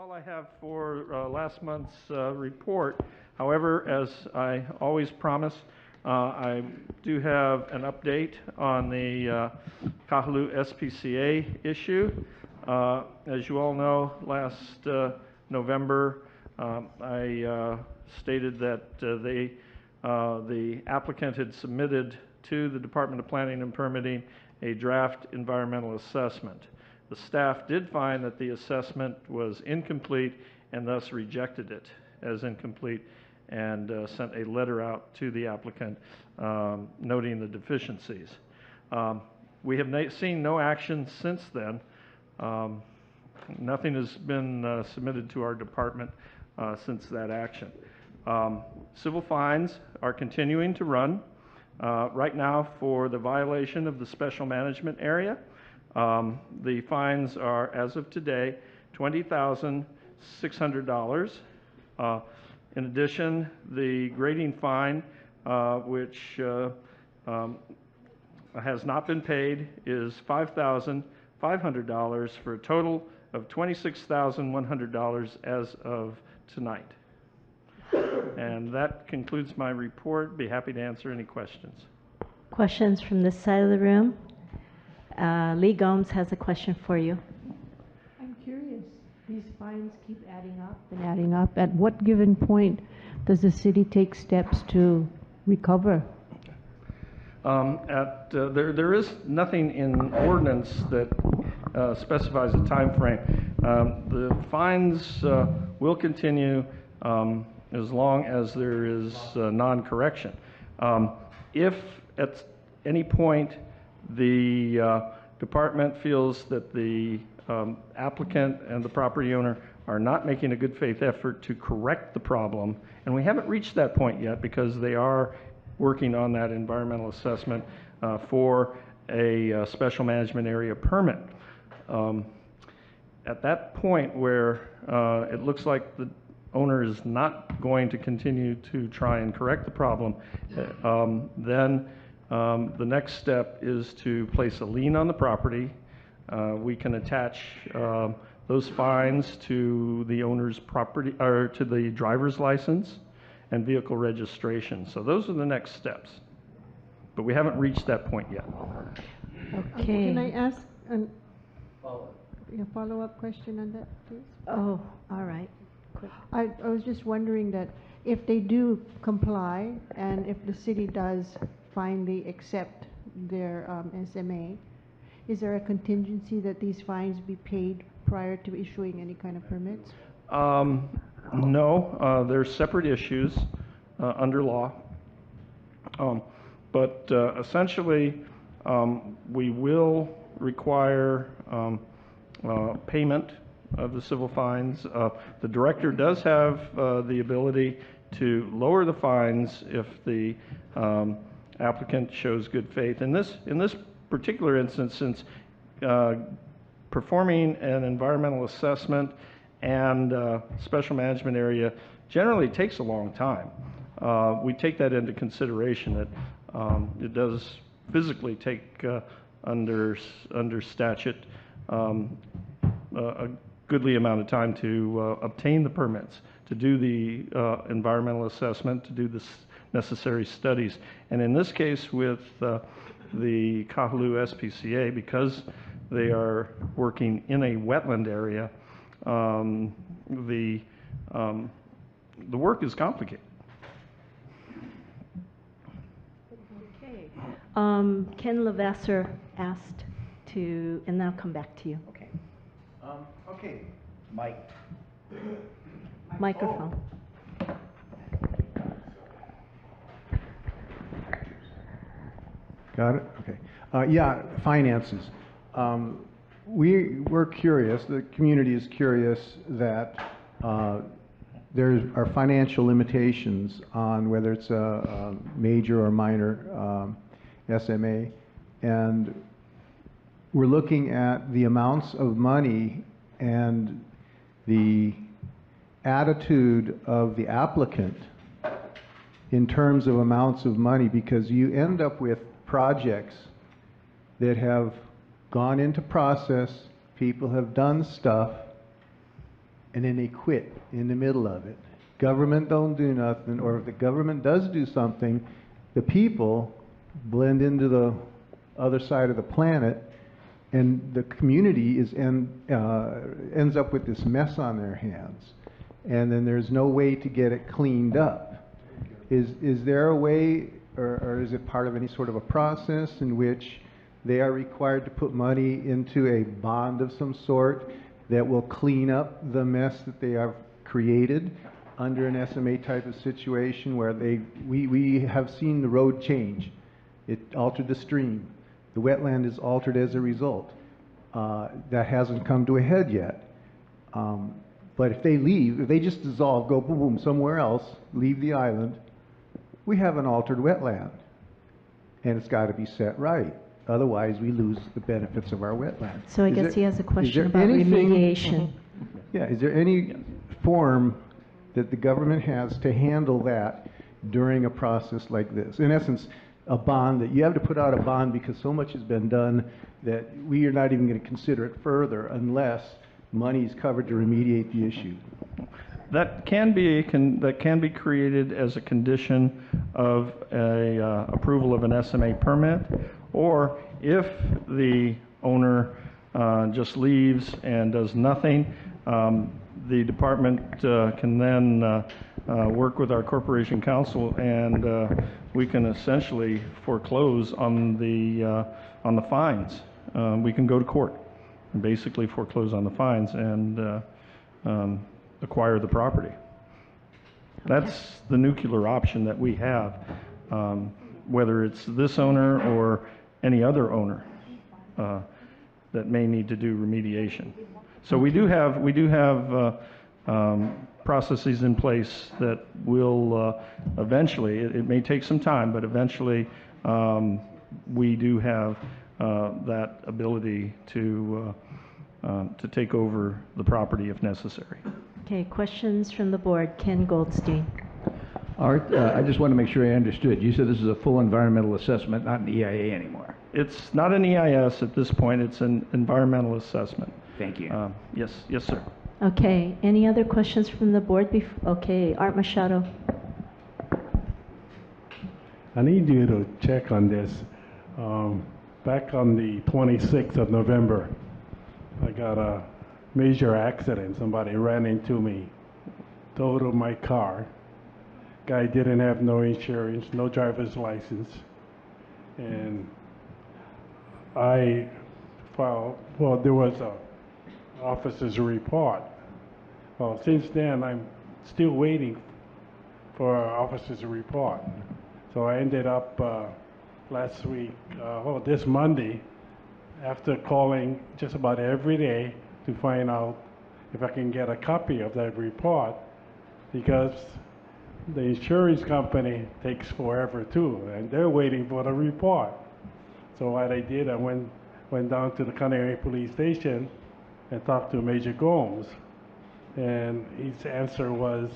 all I have for last month's report. However, as I always promise, I do have an update on the Kahaluu SPCA issue. As you all know, last November, I stated that the applicant had submitted to the Department of Planning and Permitting a draft environmental assessment. The staff did find that the assessment was incomplete and thus rejected it as incomplete and sent a letter out to the applicant noting the deficiencies. We have seen no action since then. Nothing has been submitted to our department since that action. Civil fines are continuing to run. Right now, for the violation of the special management area, the fines are, as of today, $20,600. In addition, the grading fine, which has not been paid, is $5,500 for a total of $26,100 as of tonight. And that concludes my report. Be happy to answer any questions. Questions from this side of the room? Lee Gomes has a question for you. I'm curious, these fines keep adding up and adding up. At what given point does the city take steps to recover? There is nothing in ordinance that specifies a time frame. The fines will continue as long as there is non-correction. If at any point the department feels that the applicant and the property owner are not making a good faith effort to correct the problem, and we haven't reached that point yet because they are working on that environmental assessment for a special management area permit. At that point where it looks like the owner is not going to continue to try and correct the problem, then the next step is to place a lien on the property. We can attach those fines to the owner's property or to the driver's license and vehicle registration. So those are the next steps. But we haven't reached that point yet. Okay. Can I ask a follow-up question on that, please? Oh, all right. I was just wondering that if they do comply and if the city does finally accept their SMA, is there a contingency that these fines be paid prior to issuing any kind of permits? No, they're separate issues under law. But essentially, we will require payment of the civil fines. The director does have the ability to lower the fines if the applicant shows good faith. In this particular instance, since performing an environmental assessment and special management area generally takes a long time, we take that into consideration that it does physically take under statute a goodly amount of time to obtain the permits, to do the environmental assessment, to do the necessary studies. And in this case with the Kahaluu SPCA, because they are working in a wetland area, the work is complicated. Okay. Ken Levasseur asked to, and then I'll come back to you. Okay. Okay, Mike. Microphone. Got it? Okay. Yeah, finances. We're curious, the community is curious that there are financial limitations on whether it's a major or minor SMA, and we're looking at the amounts of money and the attitude of the applicant in terms of amounts of money, because you end up with projects that have gone into process, people have done stuff, and then they quit in the middle of it. Government don't do nothing, or if the government does do something, the people blend into the other side of the planet, and the community ends up with this mess on their hands, and then there's no way to get it cleaned up. Is there a way, or is it part of any sort of a process in which they are required to put money into a bond of some sort that will clean up the mess that they have created under an SMA type of situation where we have seen the road change? It altered the stream. The wetland is altered as a result. That hasn't come to a head yet. But if they leave, if they just dissolve, go boom, boom, somewhere else, leave the island, we have an altered wetland. And it's got to be set right. Otherwise, we lose the benefits of our wetland. So I guess he has a question about anything- remediation. Yeah, is there any form that the government has to handle that during a process like this? In essence, a bond that you have to put out a bond because so much has been done that we are not even going to consider it further unless money is covered to remediate the issue. That can be created as a condition of a approval of an SMA permit, or if the owner just leaves and does nothing, the department can then work with our corporation counsel, and we can essentially foreclose on the fines. We can go to court and basically foreclose on the fines and acquire the property. That's the nuclear option that we have, whether it's this owner or any other owner that may need to do remediation. So we do have processes in place that will eventually, it may take some time, but eventually we do have that ability to take over the property if necessary. Okay, questions from the board. Ken Goldstein. Art, I just want to make sure I understood. You said this is a full environmental assessment, not an EIA anymore. It's not an EIS at this point, it's an environmental assessment. Thank you. Yes, sir. Okay, any other questions from the board? Okay, Art Machado. I need you to check on this. Back on the 26th of November, I got a major accident. Somebody ran into me, totaled my car. Guy didn't have no insurance, no driver's license. And I filed, well, there was a officer's report. Well, since then, I'm still waiting for an officer's report. So I ended up last week, this Monday, after calling just about every day to find out if I can get a copy of that report, because the insurance company takes forever too, and they're waiting for the report. So what I did, I went down to the Connery Police Station and talked to Major Gomes, and his answer was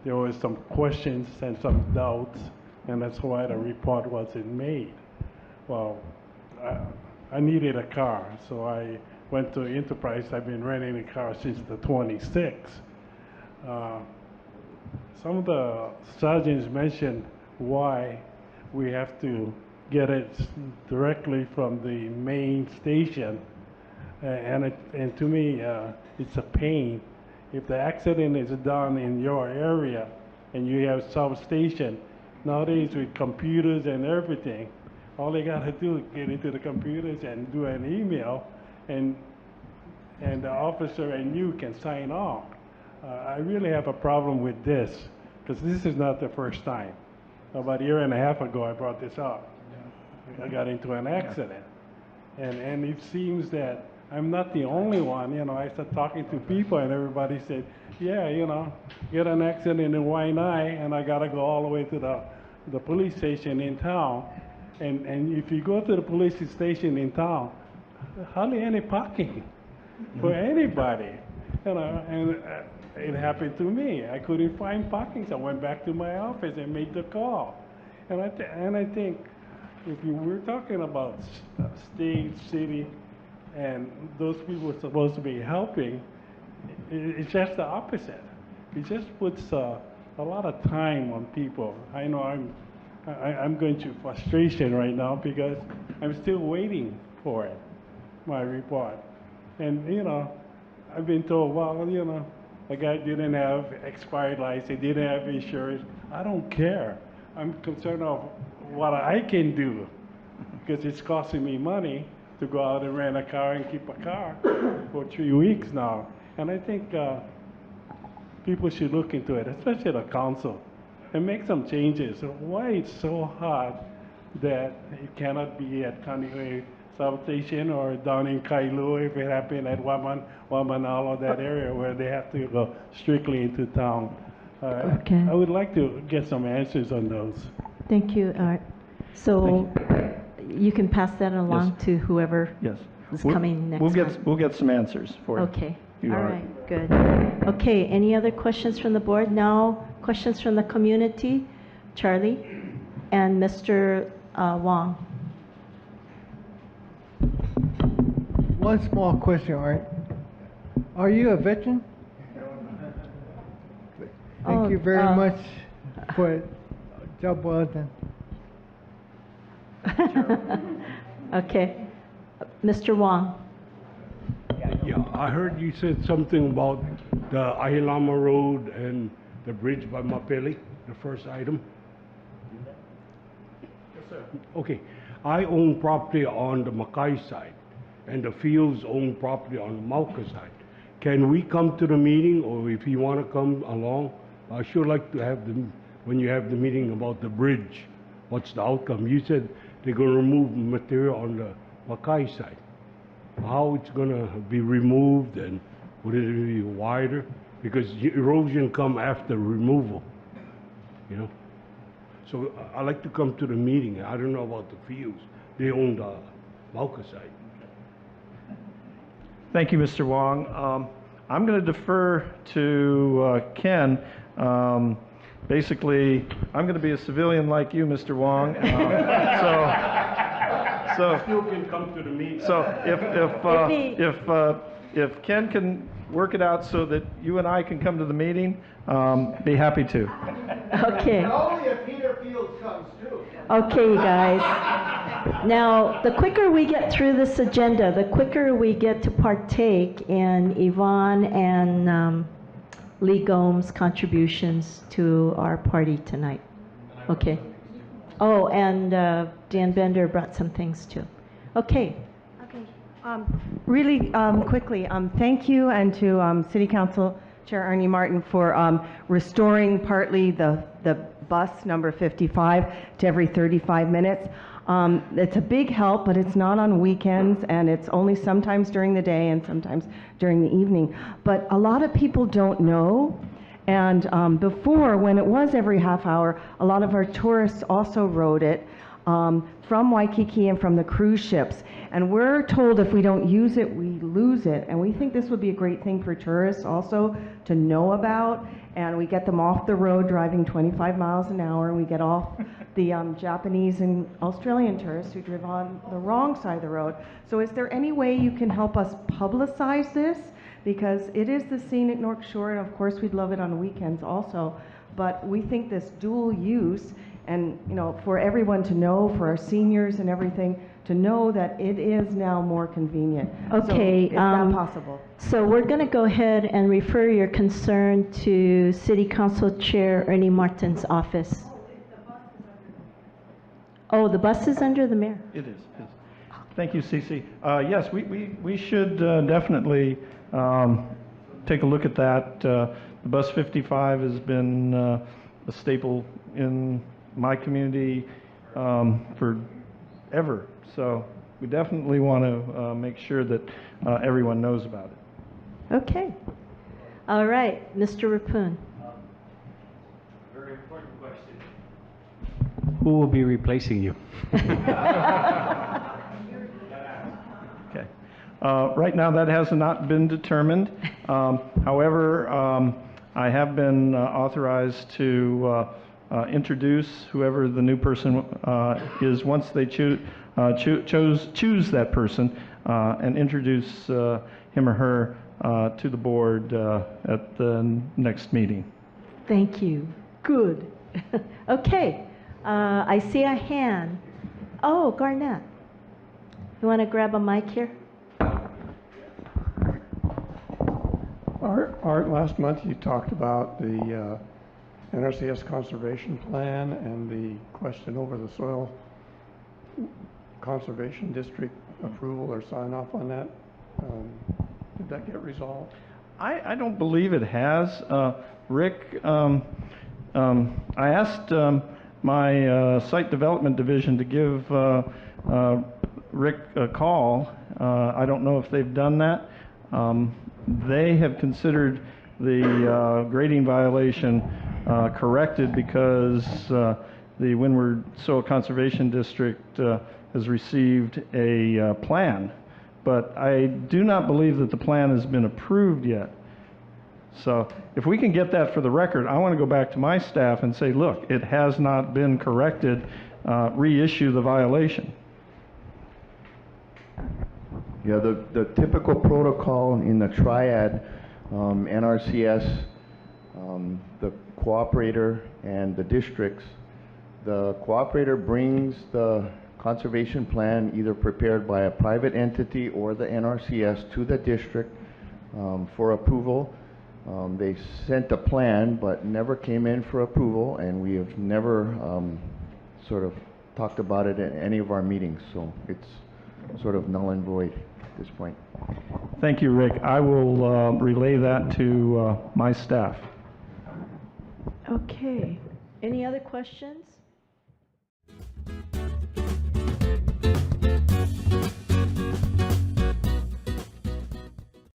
there was some questions and some doubts, and that's why the report wasn't made. Well, I needed a car, so I went to Enterprise. I've been renting a car since the 26th. Some of the sergeants mentioned why we have to get it directly from the main station, and to me, it's a pain. If the accident is done in your area and you have substation, nowadays with computers and everything, all they gotta do is get into the computers and do an email, and the officer and you can sign off. I really have a problem with this, because this is not the first time. About a year and a half ago, I brought this up. I got into an accident, and it seems that I'm not the only one. You know, I started talking to people, and everybody said, yeah, you know, get an accident in Whaihee, and I gotta go all the way to the police station in town. And if you go to the police station in town, hardly any parking for anybody. You know, and it happened to me. I couldn't find parking, so I went back to my office and made the call. And I think if we're talking about state, city, and those people are supposed to be helping, it's just the opposite. It just puts a lot of time on people. I know I'm going through frustration right now because I'm still waiting for it, my report. And, you know, I've been told, well, you know, the guy didn't have expired license, didn't have insurance. I don't care. I'm concerned of what I can do because it's costing me money to go out and rent a car and keep a car for 3 weeks now. And I think people should look into it, especially the council, and make some changes. Why it's so hard that it cannot be at Kahaluu substation or down in Kahaluu if it happened at Wamanalo, that area where they have to go strictly into town. Okay. I would like to get some answers on those. Thank you, Art. So you can pass that along Yes. to whoever Yes. is We'll- coming next We'll get, month. we'll get some answers for you. Okay, You all are- right, good. Okay, any other questions from the board? Now, questions from the community? Charlie and Mr. Wong. One small question, Art. Are you a veteran? Thank you very much for a job well done. Okay, Mr. Wong. Yeah, I heard you said something about the Ahilama Road and the bridge by Mapele, the first item. Yes, sir. Okay, I own property on the Makai side, and the Fields own property on the Mauka side. Can we come to the meeting, or if you want to come along? I sure like to have when you have the meeting about the bridge, what's the outcome? You said they're going to remove material on the Makai side. How it's going to be removed, and would it be wider? Because erosion come after removal, you know? So I like to come to the meeting. I don't know about the Fields. They own the Mauka side. Thank you, Mr. Wong. I'm going to defer to Ken. Basically, I'm going to be a civilian like you, Mr. Wong. So Still can come to the meeting. So if Ken can work it out so that you and I can come to the meeting, be happy to. Okay. Only if Peter Fields comes too. Okay, you guys. Now, the quicker we get through this agenda, the quicker we get to partake in Yvonne and Lee Gomes' contributions to our party tonight. Okay. Oh, and Dan Bender brought some things too. Okay. Okay. Really quickly, thank you, and to City Council Chair Ernie Martin for restoring partly the bus number 55 to every 35 minutes. It's a big help, but it's not on weekends, and it's only sometimes during the day and sometimes during the evening. But a lot of people don't know. And before, when it was every half hour, a lot of our tourists also rode it from Waikiki and from the cruise ships. And we're told if we don't use it, we lose it. And we think this would be a great thing for tourists also to know about. And we get them off the road driving 25 miles an hour, and we get off the Japanese and Australian tourists who drive on the wrong side of the road. So is there any way you can help us publicize this? Because it is the scenic North Shore, and of course we'd love it on weekends also, but we think this dual use, and you know, for everyone to know, for our seniors and everything, to know that it is now more convenient. Okay, So is that possible? So we're going to go ahead and refer your concern to City Council Chair Ernie Martin's office. Oh, the bus is under the mayor. It is. Thank you, Cece. Yes, we should definitely take a look at that. The Bus 55 has been a staple in my community forever. So we definitely want to make sure that everyone knows about it. Okay. All right, Mr. Rapun. Very important question. Who will be replacing you? Okay. Right now, that has not been determined. However, I have been authorized to introduce whoever the new person is once they choose that person and introduce him or her to the board at the next meeting. Thank you. Good. Okay, I see a hand. Oh, Garnett. You want to grab a mic here? Art, last month you talked about the NRCS Conservation Plan and the question over the soil conservation district approval or sign off on that. Did that get resolved? I don't believe it has. Rick, I asked my site development division to give Rick a call. I don't know if they've done that. They have considered the grading violation corrected because the Windward Soil Conservation District has received a plan, but I do not believe that the plan has been approved yet. So if we can get that for the record, I want to go back to my staff and say, look, it has not been corrected, reissue the violation. Yeah, the typical protocol in the triad, NRCS, the cooperator and the districts, the cooperator brings the conservation plan either prepared by a private entity or the NRCS to the district for approval. They sent a plan but never came in for approval, and we have never sort of talked about it at any of our meetings, so it's sort of null and void at this point. Thank you, Rick. I will relay that to my staff. Okay. Any other questions?